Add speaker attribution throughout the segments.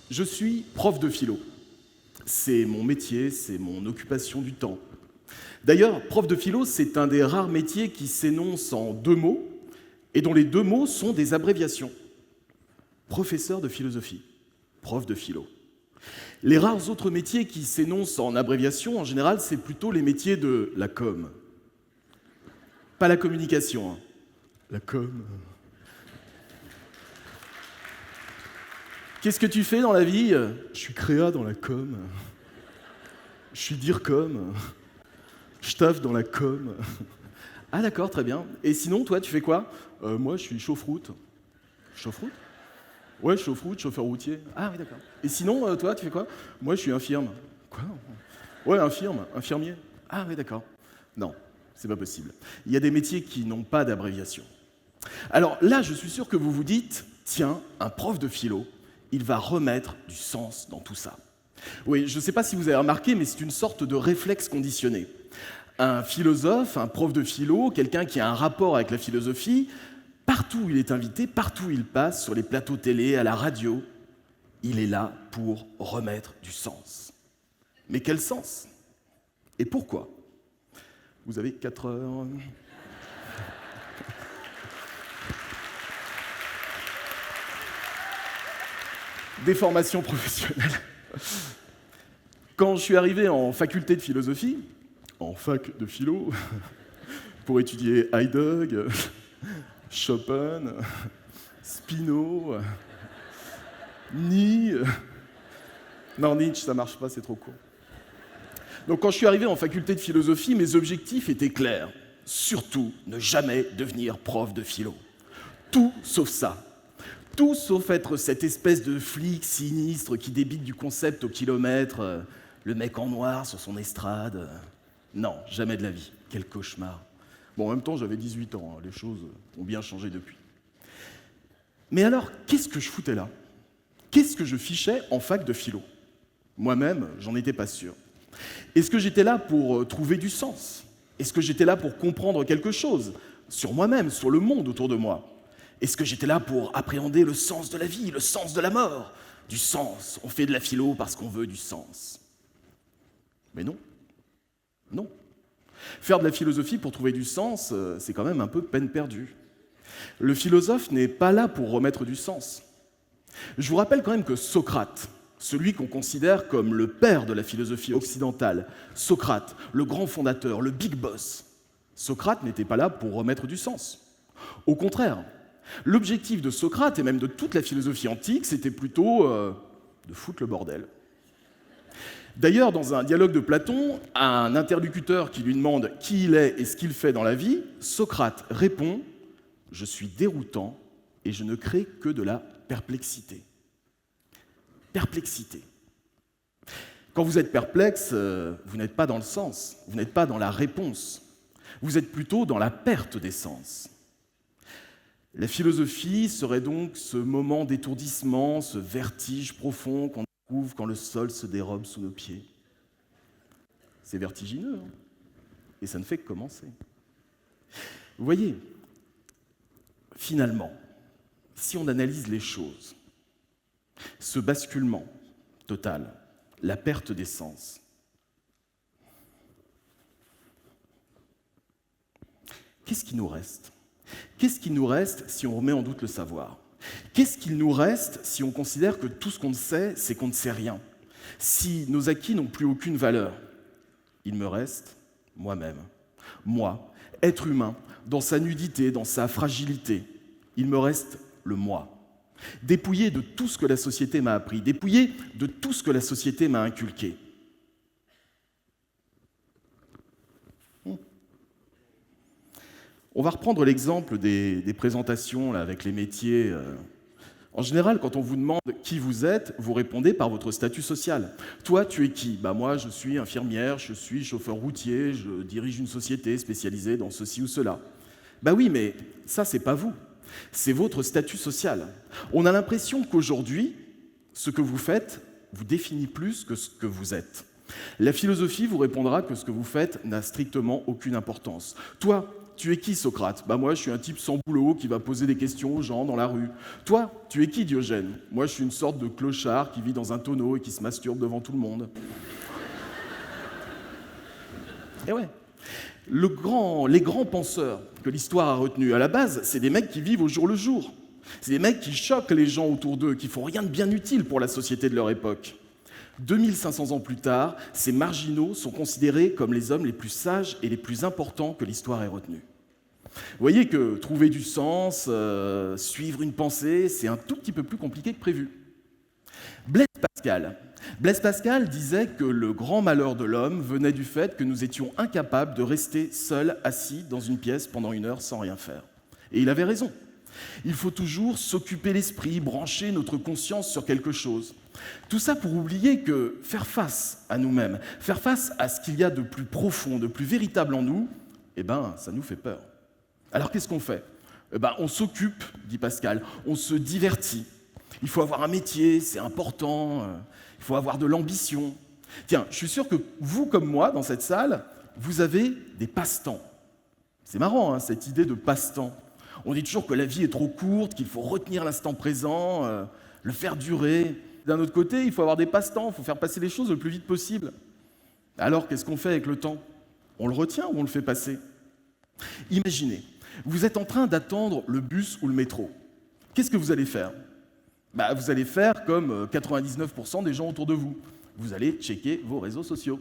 Speaker 1: Je suis prof de philo. C'est mon métier, c'est mon occupation du temps. D'ailleurs, prof de philo, c'est un des rares métiers qui s'énonce en 2 mots et dont les 2 mots sont des abréviations. Professeur de philosophie, prof de philo. Les rares autres métiers qui s'énoncent en abréviation, en général, c'est plutôt les métiers de la com. Pas la communication, hein. La com. Qu'est-ce que tu fais dans la vie? Je suis créa dans la com. Je suis DIRCOM. Je taffe dans la com. Ah d'accord, très bien. Et sinon, toi, tu fais quoi? Moi, je suis chauffe-route. Chauffe-route? Ouais, chauffe-route, chauffeur routier. Ah oui, d'accord. Et sinon, toi, tu fais quoi? Moi, je suis infirme. Quoi? Ouais, infirmier. Ah oui, d'accord. Non, c'est pas possible. Il y a des métiers qui n'ont pas d'abréviation. Alors là, je suis sûr que vous vous dites, tiens, un prof de philo, il va remettre du sens dans tout ça. Oui, je ne sais pas si vous avez remarqué, mais c'est une sorte de réflexe conditionné. Un philosophe, un prof de philo, quelqu'un qui a un rapport avec la philosophie, partout où il est invité, partout où il passe, sur les plateaux télé, à la radio, il est là pour remettre du sens. Mais quel sens? Et pourquoi? Vous avez 4 heures. Des formations professionnelles. Quand je suis arrivé en faculté de philosophie, en fac de philo, pour étudier Heidegger, Chopin, Spinoza, Nietzsche. Non, Nietzsche, ça marche pas, c'est trop court. Donc quand je suis arrivé en faculté de philosophie, mes objectifs étaient clairs. Surtout, ne jamais devenir prof de philo. Tout sauf ça. Tout sauf être cette espèce de flic sinistre qui débite du concept au kilomètre, le mec en noir sur son estrade. Non, jamais de la vie. Quel cauchemar. Bon, en même temps, j'avais 18 ans, hein, les choses ont bien changé depuis. Mais alors, qu'est-ce que je foutais là? Qu'est-ce que je fichais en fac de philo? Moi-même, j'en étais pas sûr. Est-ce que j'étais là pour trouver du sens? Est-ce que j'étais là pour comprendre quelque chose sur moi-même, sur le monde autour de moi? Est-ce que j'étais là pour appréhender le sens de la vie, le sens de la mort? Du sens. On fait de la philo parce qu'on veut du sens. Mais non. Non. Faire de la philosophie pour trouver du sens, c'est quand même un peu peine perdue. Le philosophe n'est pas là pour remettre du sens. Je vous rappelle quand même que Socrate, celui qu'on considère comme le père de la philosophie occidentale, Socrate, le grand fondateur, le big boss, Socrate n'était pas là pour remettre du sens. Au contraire, l'objectif de Socrate et même de toute la philosophie antique, c'était plutôt de foutre le bordel. D'ailleurs, dans un dialogue de Platon, à un interlocuteur qui lui demande qui il est et ce qu'il fait dans la vie, Socrate répond « Je suis déroutant et je ne crée que de la perplexité. » Perplexité. Quand vous êtes perplexe, vous n'êtes pas dans le sens, vous n'êtes pas dans la réponse, vous êtes plutôt dans la perte des sens. La philosophie serait donc ce moment d'étourdissement, ce vertige profond qu'on éprouve quand le sol se dérobe sous nos pieds. C'est vertigineux, hein, et ça ne fait que commencer. Vous voyez, finalement, si on analyse les choses, ce basculement total, la perte des sens, qu'est-ce qui nous reste? Qu'est-ce qu'il nous reste si on remet en doute le savoir? Qu'est-ce qu'il nous reste si on considère que tout ce qu'on sait, c'est qu'on ne sait rien? Si nos acquis n'ont plus aucune valeur? Il me reste moi-même. Moi, être humain, dans sa nudité, dans sa fragilité. Il me reste le moi. Dépouillé de tout ce que la société m'a appris, dépouillé de tout ce que la société m'a inculqué. On va reprendre l'exemple des présentations là, avec les métiers. En général, quand on vous demande qui vous êtes, vous répondez par votre statut social. Toi, tu es qui? Moi, je suis infirmière, je suis chauffeur routier, je dirige une société spécialisée dans ceci ou cela. Oui, mais ça, c'est pas vous. C'est votre statut social. On a l'impression qu'aujourd'hui, ce que vous faites vous définit plus que ce que vous êtes. La philosophie vous répondra que ce que vous faites n'a strictement aucune importance. Toi, tu es qui, Socrate? Bah moi, je suis un type sans boulot qui va poser des questions aux gens dans la rue. Toi, tu es qui, Diogène? Moi, je suis une sorte de clochard qui vit dans un tonneau et qui se masturbe devant tout le monde. Et ouais. Les grands penseurs que l'histoire a retenus à la base, c'est des mecs qui vivent au jour le jour. C'est des mecs qui choquent les gens autour d'eux, qui font rien de bien utile pour la société de leur époque. 2500 ans plus tard, ces marginaux sont considérés comme les hommes les plus sages et les plus importants que l'histoire ait retenus. Vous voyez que trouver du sens, suivre une pensée, c'est un tout petit peu plus compliqué que prévu. Blaise Pascal disait que le grand malheur de l'homme venait du fait que nous étions incapables de rester seuls, assis dans une pièce pendant 1 heure sans rien faire. Et il avait raison. Il faut toujours s'occuper l'esprit, brancher notre conscience sur quelque chose. Tout ça pour oublier que faire face à nous-mêmes, faire face à ce qu'il y a de plus profond, de plus véritable en nous, eh ben, ça nous fait peur. Alors qu'est-ce qu'on fait? On s'occupe, dit Pascal, on se divertit. Il faut avoir un métier, c'est important, il faut avoir de l'ambition. Tiens, je suis sûr que vous, comme moi, dans cette salle, vous avez des passe-temps. C'est marrant, hein, cette idée de passe-temps. On dit toujours que la vie est trop courte, qu'il faut retenir l'instant présent, le faire durer. D'un autre côté, il faut avoir des passe-temps, il faut faire passer les choses le plus vite possible. Alors, qu'est-ce qu'on fait avec le temps? On le retient ou on le fait passer? Imaginez, vous êtes en train d'attendre le bus ou le métro. Qu'est-ce que vous allez faire? Vous allez faire comme 99% des gens autour de vous. Vous allez checker vos réseaux sociaux.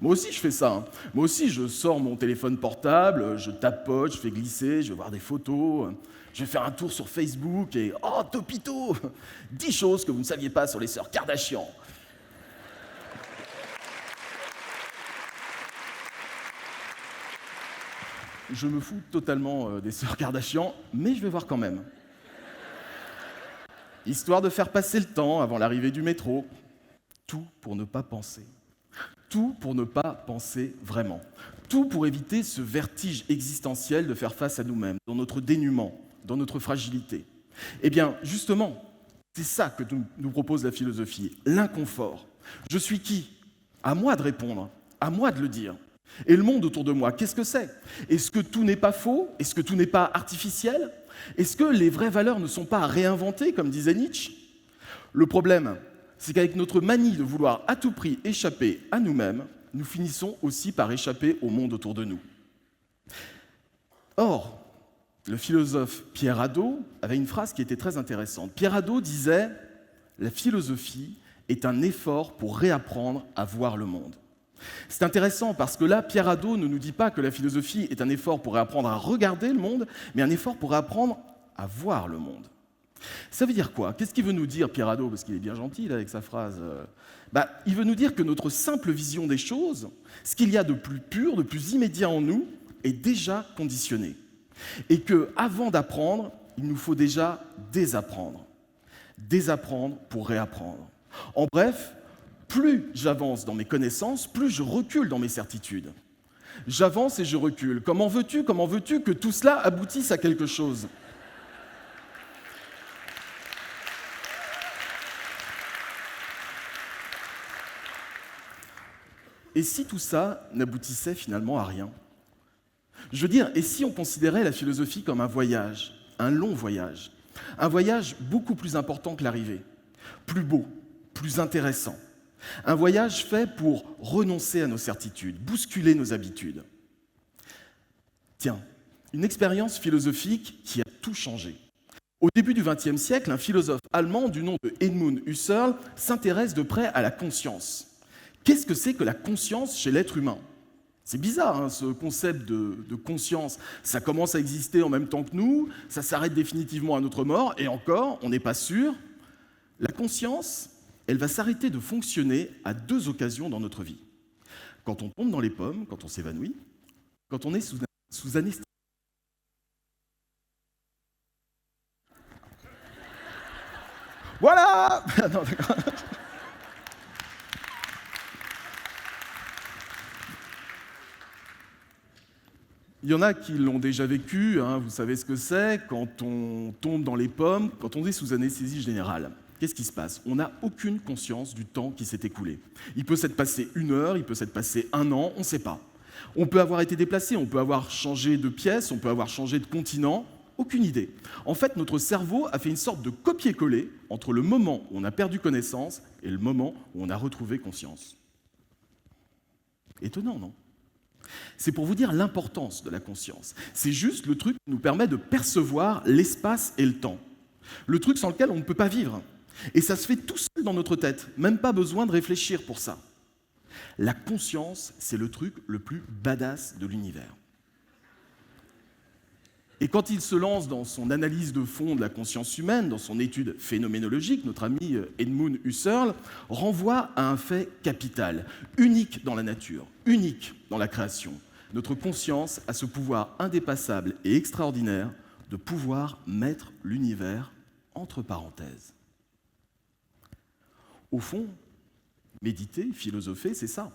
Speaker 1: Moi aussi, je fais ça. Hein. Moi aussi, je sors mon téléphone portable, je tapote, je fais glisser, je vais voir des photos, je vais faire un tour sur Facebook et « Oh, Topito 10 choses que vous ne saviez pas sur les sœurs Kardashian !» Je me fous totalement des sœurs Kardashian, mais je vais voir quand même. Histoire de faire passer le temps avant l'arrivée du métro. Tout pour ne pas penser. Tout pour ne pas penser vraiment. Tout pour éviter ce vertige existentiel de faire face à nous-mêmes, dans notre dénuement, dans notre fragilité. Eh bien, justement, c'est ça que nous propose la philosophie, l'inconfort. Je suis qui? À moi de répondre, à moi de le dire. Et le monde autour de moi, qu'est-ce que c'est? Est-ce que tout n'est pas faux? Est-ce que tout n'est pas artificiel? Est-ce que les vraies valeurs ne sont pas à réinventer, comme disait Nietzsche? Le problème, c'est qu'avec notre manie de vouloir à tout prix échapper à nous-mêmes, nous finissons aussi par échapper au monde autour de nous. Or, le philosophe Pierre Hadot avait une phrase qui était très intéressante. Pierre Hadot disait « La philosophie est un effort pour réapprendre à voir le monde ». C'est intéressant parce que là, Pierre Hadot ne nous dit pas que la philosophie est un effort pour réapprendre à regarder le monde, mais un effort pour réapprendre à voir le monde. Ça veut dire quoi? Qu'est-ce qu'il veut nous dire, Pierre Hadot? Parce qu'il est bien gentil là, avec sa phrase. Il veut nous dire que notre simple vision des choses, ce qu'il y a de plus pur, de plus immédiat en nous, est déjà conditionné. Et qu'avant d'apprendre, il nous faut déjà désapprendre. Désapprendre pour réapprendre. En bref, plus j'avance dans mes connaissances, plus je recule dans mes certitudes. J'avance et je recule. Comment veux-tu que tout cela aboutisse à quelque chose? Et si tout ça n'aboutissait finalement à rien? Je veux dire, et si on considérait la philosophie comme un voyage, un long voyage, un voyage beaucoup plus important que l'arrivée, plus beau, plus intéressant, un voyage fait pour renoncer à nos certitudes, bousculer nos habitudes. Tiens, une expérience philosophique qui a tout changé. Au début du XXe siècle, un philosophe allemand du nom de Edmund Husserl s'intéresse de près à la conscience. Qu'est-ce que c'est que la conscience chez l'être humain? C'est bizarre, hein, ce concept de conscience. Ça commence à exister en même temps que nous, ça s'arrête définitivement à notre mort, et encore, on n'est pas sûr. La conscience, elle va s'arrêter de fonctionner à 2 occasions dans notre vie. Quand on tombe dans les pommes, quand on s'évanouit, quand on est sous anesthésie. Voilà. Non, d'accord. Il y en a qui l'ont déjà vécu, hein, vous savez ce que c'est, quand on tombe dans les pommes, quand on est sous anesthésie générale. Qu'est-ce qui se passe? On n'a aucune conscience du temps qui s'est écoulé. Il peut s'être passé 1 heure, il peut s'être passé 1 an, on ne sait pas. On peut avoir été déplacé, on peut avoir changé de pièce, on peut avoir changé de continent, aucune idée. En fait, notre cerveau a fait une sorte de copier-coller entre le moment où on a perdu connaissance et le moment où on a retrouvé conscience. Étonnant, non? C'est pour vous dire l'importance de la conscience. C'est juste le truc qui nous permet de percevoir l'espace et le temps. Le truc sans lequel on ne peut pas vivre. Et ça se fait tout seul dans notre tête, même pas besoin de réfléchir pour ça. La conscience, c'est le truc le plus badass de l'univers. Et quand il se lance dans son analyse de fond de la conscience humaine, dans son étude phénoménologique, notre ami Edmund Husserl renvoie à un fait capital, unique dans la nature, unique dans la création. Notre conscience a ce pouvoir indépassable et extraordinaire de pouvoir mettre l'univers entre parenthèses. Au fond, méditer, philosopher, c'est ça.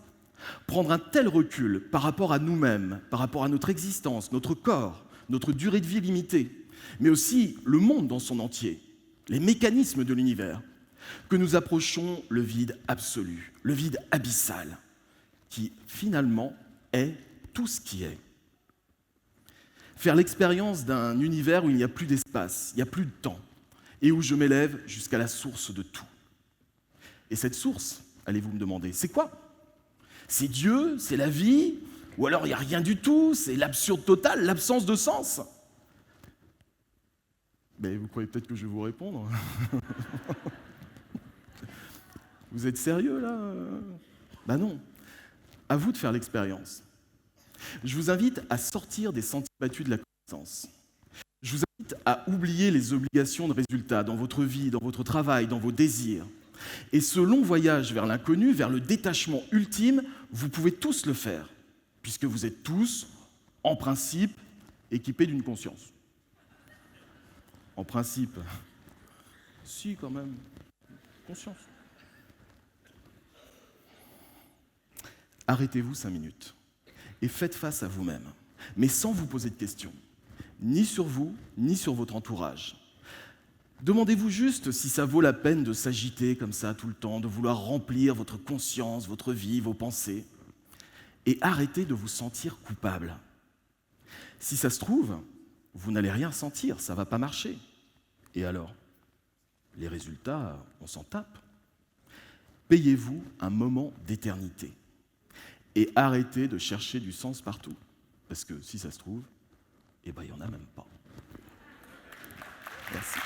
Speaker 1: Prendre un tel recul par rapport à nous-mêmes, par rapport à notre existence, notre corps, notre durée de vie limitée, mais aussi le monde dans son entier, les mécanismes de l'univers, que nous approchons le vide absolu, le vide abyssal, qui finalement est tout ce qui est. Faire l'expérience d'un univers où il n'y a plus d'espace, il n'y a plus de temps, et où je m'élève jusqu'à la source de tout. Et cette source, allez-vous me demander, c'est quoi? C'est Dieu? C'est la vie? Ou alors il n'y a rien du tout? C'est l'absurde total, l'absence de sens? Mais vous croyez peut-être que je vais vous répondre? Vous êtes sérieux là? Ben non. À vous de faire l'expérience. Je vous invite à sortir des sentiers battus de la connaissance. Je vous invite à oublier les obligations de résultats dans votre vie, dans votre travail, dans vos désirs. Et ce long voyage vers l'inconnu, vers le détachement ultime, vous pouvez tous le faire, puisque vous êtes tous, en principe, équipés d'une conscience. En principe. Si, quand même. Conscience. Arrêtez-vous 5 minutes et faites face à vous-même, mais sans vous poser de questions, ni sur vous, ni sur votre entourage. Demandez-vous juste si ça vaut la peine de s'agiter comme ça tout le temps, de vouloir remplir votre conscience, votre vie, vos pensées. Et arrêtez de vous sentir coupable. Si ça se trouve, vous n'allez rien sentir, ça ne va pas marcher. Et alors? Les résultats, on s'en tape. Payez-vous un moment d'éternité. Et arrêtez de chercher du sens partout. Parce que si ça se trouve, eh ben, il n'y en a même pas. Merci.